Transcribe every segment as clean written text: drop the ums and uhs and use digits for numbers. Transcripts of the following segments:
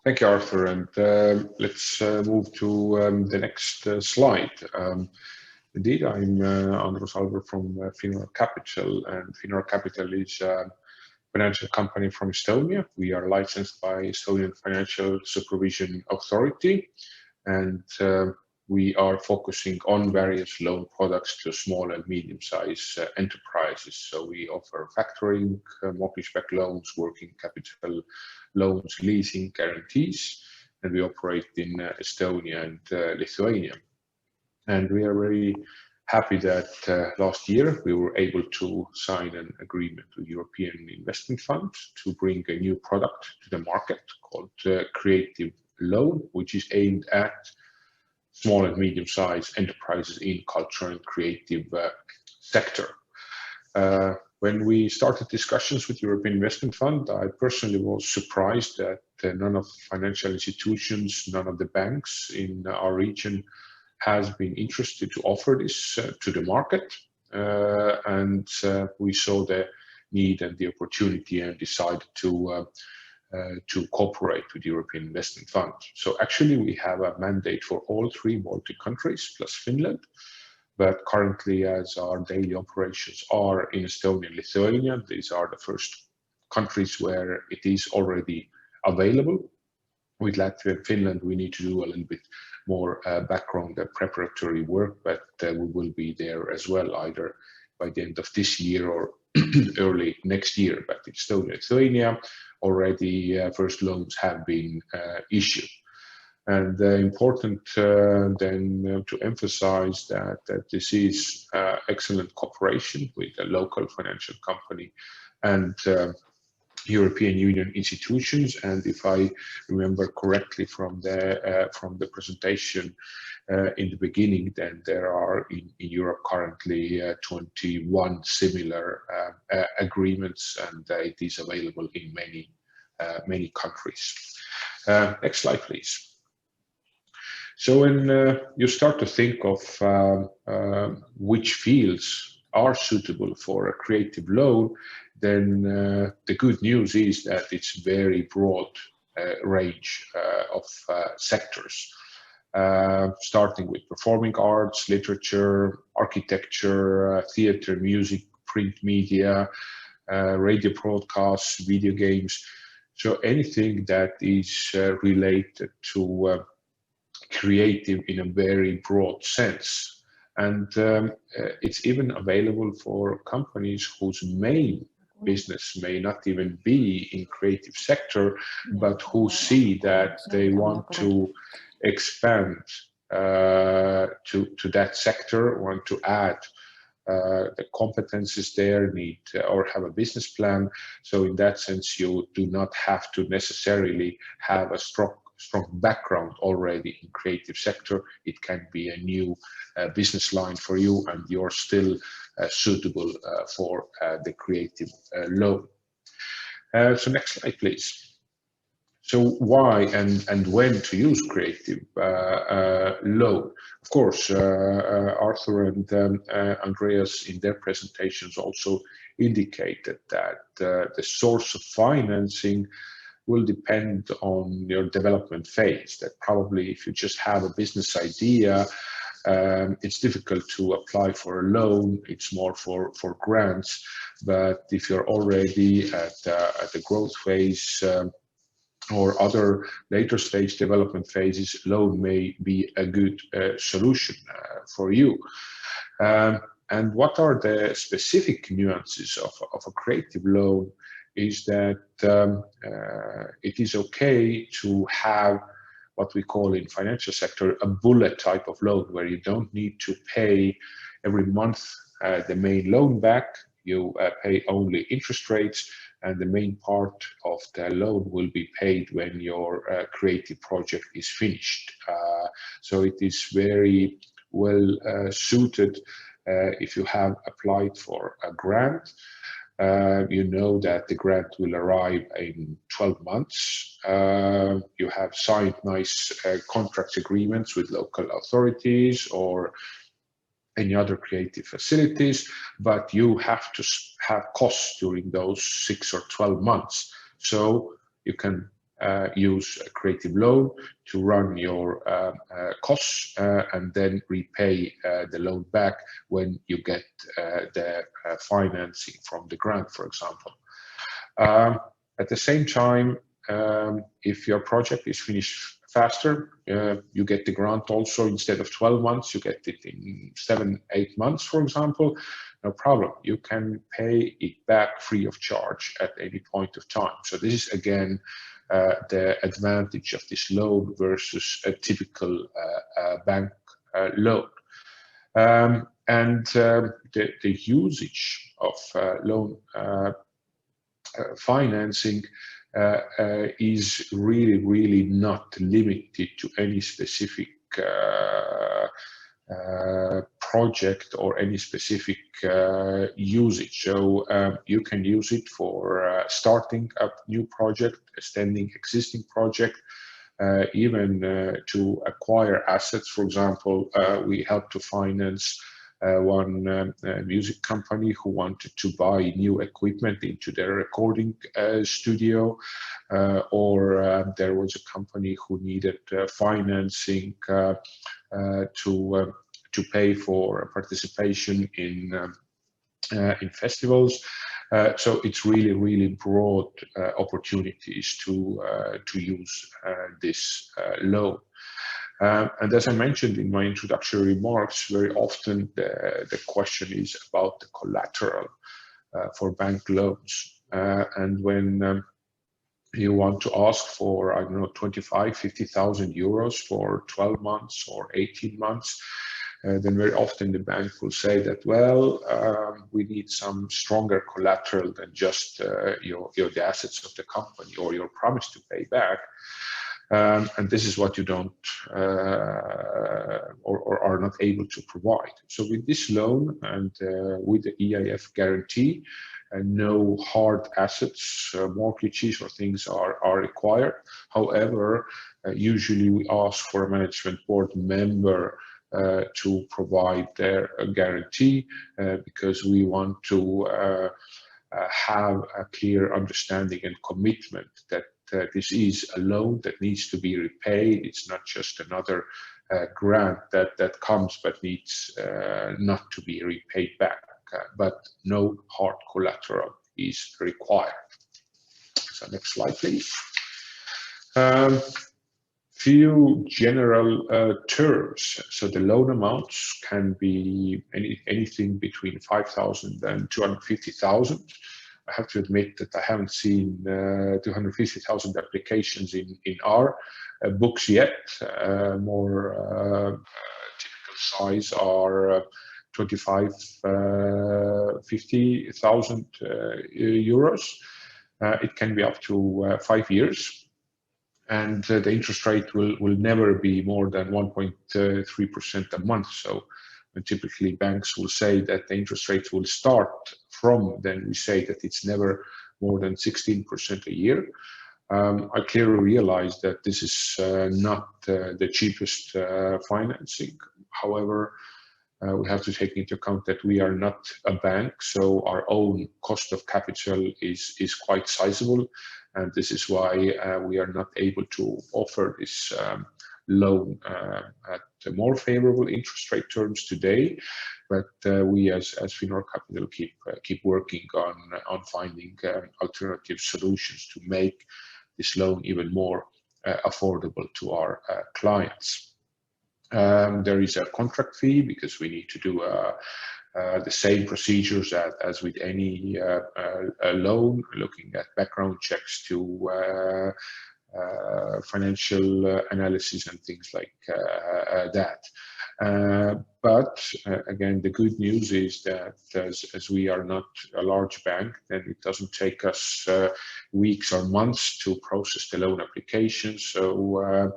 Thank you, Arthur. And let's move to the next slide. Indeed, I'm Andrus Alber from Finora Capital, and Finora Capital is a financial company from Estonia. We are licensed by Estonian Financial Supervision Authority, and we are focusing on various loan products to small and medium-sized enterprises. So we offer factoring, mortgage-backed loans, working capital loans, leasing, guarantees, and we operate in Estonia and Lithuania. And we are very happy that last year we were able to sign an agreement with European Investment Fund to bring a new product to the market called Creative Loan, which is aimed at small and medium-sized enterprises in culture and creative sector. When we started discussions with European Investment Fund, I personally was surprised that none of the financial institutions, none of the banks in our region has been interested to offer this to the market. And we saw the need and the opportunity and decided to cooperate with the European Investment Fund. So actually we have a mandate for all 3 Baltic countries plus Finland, but currently as our daily operations are in Estonia and Lithuania, these are the first countries where it is already available. With Latvia and Finland, we need to do a little bit more background and preparatory work, but we will be there as well, either by the end of this year or early next year. But in Estonia and Lithuania, already first loans have been issued. And important then to emphasize that this is excellent cooperation with a local financial company and European Union institutions. And if I remember correctly from the presentation in the beginning, then there are in Europe currently 21 similar agreements, and it is available in many countries. Next slide, please. So when you start to think of which fields are suitable for a creative loan, then the good news is that it's very broad range of sectors, starting with performing arts, literature, architecture, theater, music, print media, radio broadcasts, video games. So anything that is related to creative in a very broad sense. And it's even available for companies whose main business may not even be in creative sector, but who see that they want to expand to that sector, want to add the competences there, need or have a business plan. So in that sense, you do not have to necessarily have a strong background already in creative sector. It can be a new business line for you, and you're still suitable for the creative loan. So next slide, please. So why and when to use creative loan? Of course, Arthur and Andreas in their presentations also indicated that the source of financing will depend on your development phase. That probably if you just have a business idea, it's difficult to apply for a loan. It's more for grants. But if you're already at the growth phase or other later stage development phases, loan may be a good solution for you. And what are the specific nuances of a creative loan? Is that it is okay to have what we call in financial sector a bullet type of loan, where you don't need to pay every month the main loan back. You pay only interest rates, and the main part of the loan will be paid when your creative project is finished. So it is very well suited if you have applied for a grant. You know that the grant will arrive in 12 months. You have signed nice contract agreements with local authorities or any other creative facilities, but you have to have costs during those 6 or 12 months. So you can use a creative loan to run your costs and then repay the loan back when you get the financing from the grant, for example. At the same time, if your project is finished faster, you get the grant also instead of 12 months, you get it in 7-8 months, for example. No problem. You can pay it back free of charge at any point of time. So this is again the advantage of this loan versus a typical bank loan. The usage of loan financing is really not limited to any specific project or any specific usage. So you can use it for starting a new project, extending existing project, even to acquire assets. For example, we help to finance one music company who wanted to buy new equipment into their recording studio, or there was a company who needed financing to pay for participation in festivals. So it's really broad opportunities to use this loan. And as I mentioned in my introductory remarks, very often the question is about the collateral for bank loans. And when you want to ask for, I don't know, 25,000-50,000 euros for 12 months or 18 months, then very often the bank will say that, well, we need some stronger collateral than just the assets of the company or your promise to pay back. And this is what you don't or are not able to provide. So with this loan and with the EIF guarantee, no hard assets, mortgages or things are required. However, usually we ask for a management board member to provide their guarantee because we want to have a clear understanding and commitment that this is a loan that needs to be repaid. It's not just another grant that comes but needs not to be repaid back. But no hard collateral is required. So next slide, please. Few general terms. So the loan amounts can be anything between 5,000 and 250,000. I have to admit that I haven't seen 250,000 applications in our books yet. More typical size are 50,000 euros. It can be up to 5 years. And the interest rate will never be more than 1.3% a month. So typically banks will say that the interest rates will start from, then we say that it's never more than 16% a year. I clearly realize that this is not the cheapest financing. However, we have to take into account that we are not a bank, so our own cost of capital is quite sizable, and this is why we are not able to offer this loan at more favorable interest rate terms today. But we as Finora Capital keep working on finding alternative solutions to make this loan even more affordable to our clients. There is a contract fee because we need to do the same procedures as with any loan, looking at background checks to financial analysis and things like that. But again, the good news is that as we are not a large bank, then it doesn't take us weeks or months to process the loan application. So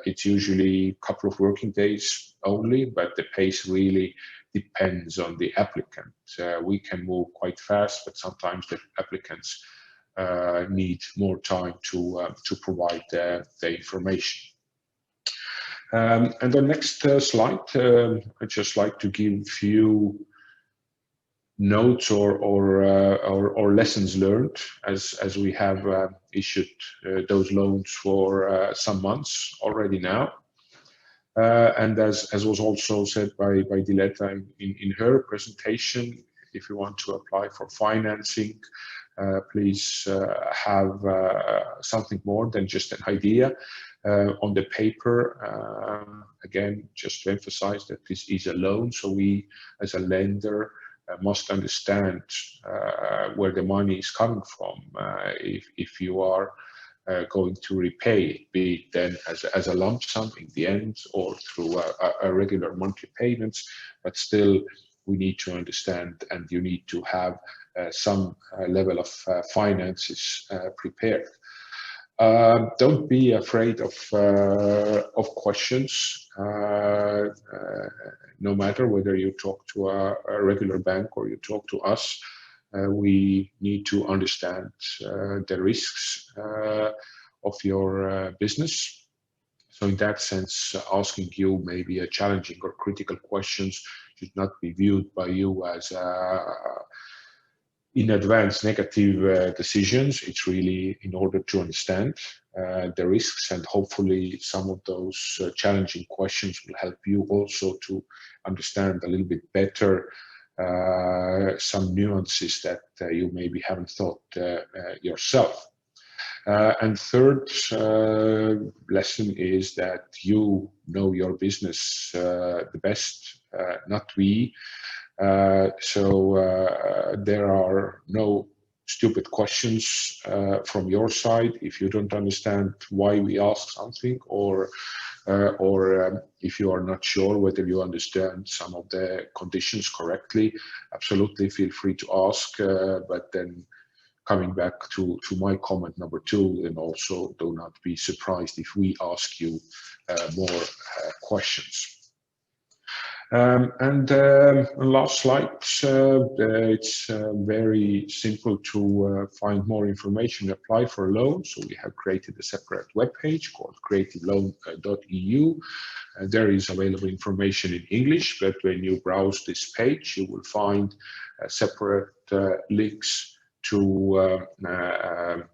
it's usually a couple of working days only, but the pace really depends on the applicant. We can move quite fast, but sometimes the applicants need more time to provide the information. And the next slide, I'd just like to give you notes or lessons learned, as we have issued those loans for some months already now. And as was also said by Diletta in her presentation, if you want to apply for financing, please have something more than just an idea on the paper. Again, just to emphasize that this is a loan, so we as a lender must understand where the money is coming from. If you are going to repay it, be it then as a lump sum in the end or through a regular monthly payments, but still we need to understand, and you need to have some level of finances prepared. Don't be afraid of questions, no matter whether you talk to a regular bank or you talk to us. We need to understand the risks of your business. So in that sense, asking you maybe a challenging or critical questions should not be viewed by you as in advance negative decisions. It's really in order to understand the risks, and hopefully some of those challenging questions will help you also to understand a little bit better some nuances that you maybe haven't thought yourself. And third lesson is that you know your business the best, not we. So there are no stupid questions from your side if you don't understand why we ask something, or if you are not sure whether you understand some of the conditions correctly. Absolutely feel free to ask, but then coming back to my comment number 2, and also do not be surprised if we ask you more questions. And last slide, it's very simple to find more information, apply for a loan. So we have created a separate webpage called creativeloan.eu. There is available information in English, but when you browse this page, you will find separate links to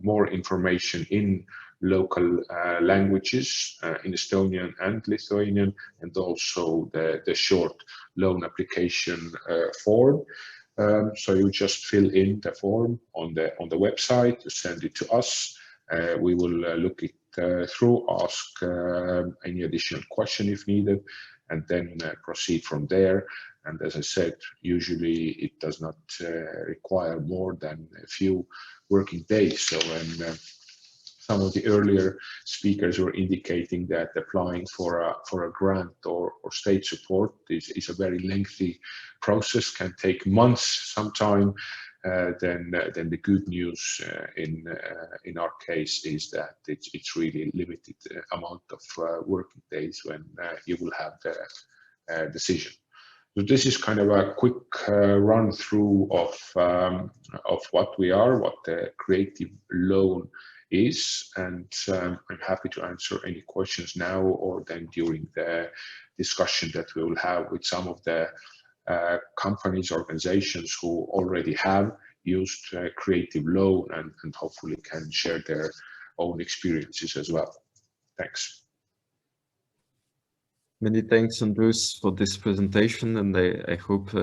more information in local languages, in Estonian and Lithuanian, and also the short loan application form. So you just fill in the form on the website, you send it to us. We will look it through, ask any additional question if needed, and then proceed from there. And as I said, usually it does not require more than a few working days. So some of the earlier speakers were indicating that applying for a grant or state support is a very lengthy process, can take months sometime. Then the good news in our case is that it's really limited amount of working days when you will have the decision. So this is kind of a quick run through of what we are, what the creative loan is, and I'm happy to answer any questions now or then during the discussion that we will have with some of the companies, organizations who already have used creative loan and hopefully can share their own experiences as well. Thanks. Many thanks, Andrus, for this presentation, and I hope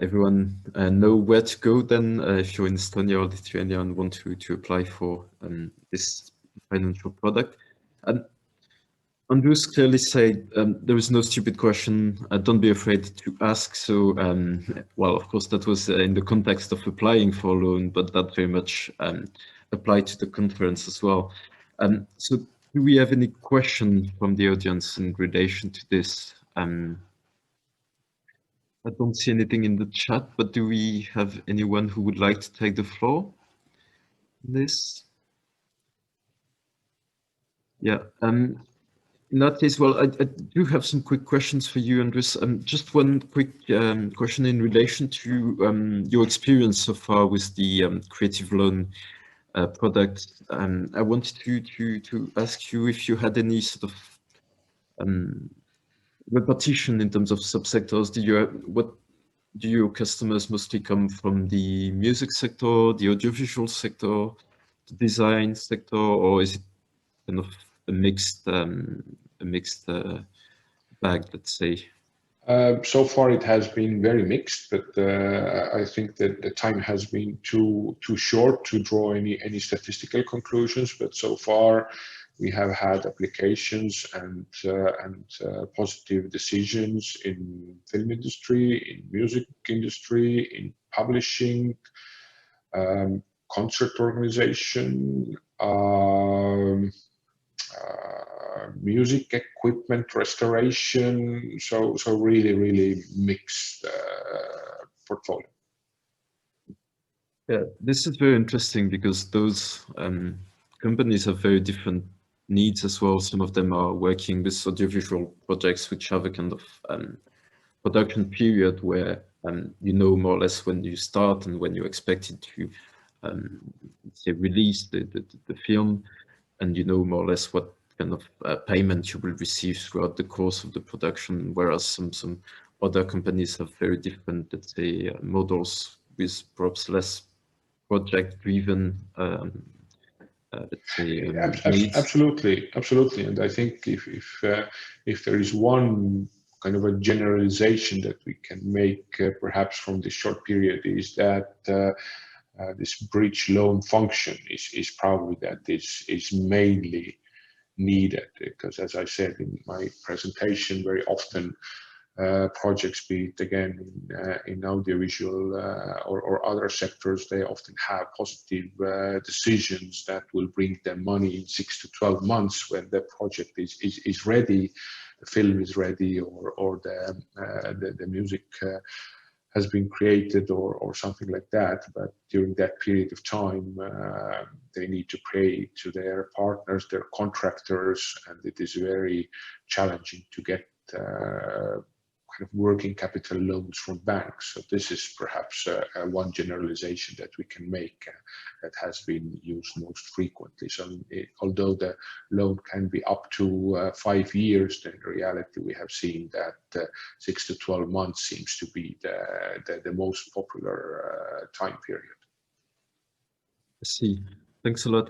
everyone know where to go then if you're in Estonia or Lithuania and want to apply for this financial product. Andrus clearly said there is no stupid question. Don't be afraid to ask. So, well, of course, that was in the context of applying for a loan, but that very much applied to the conference as well. So, do we have any questions from the audience in relation to this? I don't see anything in the chat, but do we have anyone who would like to take the floor? This? Yeah. In that case, well, I do have some quick questions for you, Andrus. Just one quick question in relation to your experience so far with the creative loan product. I wanted to ask you if you had any sort of repetition in terms of subsectors. do your customers mostly come from the music sector, the audiovisual sector, the design sector, or is it kind of a mixed bag, let's say? So far, it has been very mixed, but I think that the time has been too short to draw any statistical conclusions. But so far, we have had applications and positive decisions in film industry, in music industry, in publishing, concert organization. Music equipment restoration, so really mixed portfolio. Yeah, this is very interesting because those companies have very different needs as well. Some of them are working with audiovisual projects which have a kind of production period where you know more or less when you start and when you're expected to say release the film, and you know more or less what kind of payment you will receive throughout the course of the production, whereas some other companies have very different, let's say, models with perhaps less project-driven, let's say, needs. Absolutely, and I think if there is one kind of a generalization that we can make perhaps from this short period is that this bridge loan function is probably that this is mainly needed, because as I said in my presentation, very often projects, be it again in audiovisual or other sectors, they often have positive decisions that will bring them money in 6 to 12 months when the project is ready, the film is ready, or the music has been created or something like that. But during that period of time, they need to pay to their partners, their contractors, and it is very challenging to get kind of working capital loans from banks. So this is perhaps one generalization that we can make that has been used most frequently. So although the loan can be up to 5 years, then in reality we have seen that 6 to 12 months seems to be the most popular time period. I see. Thanks a lot.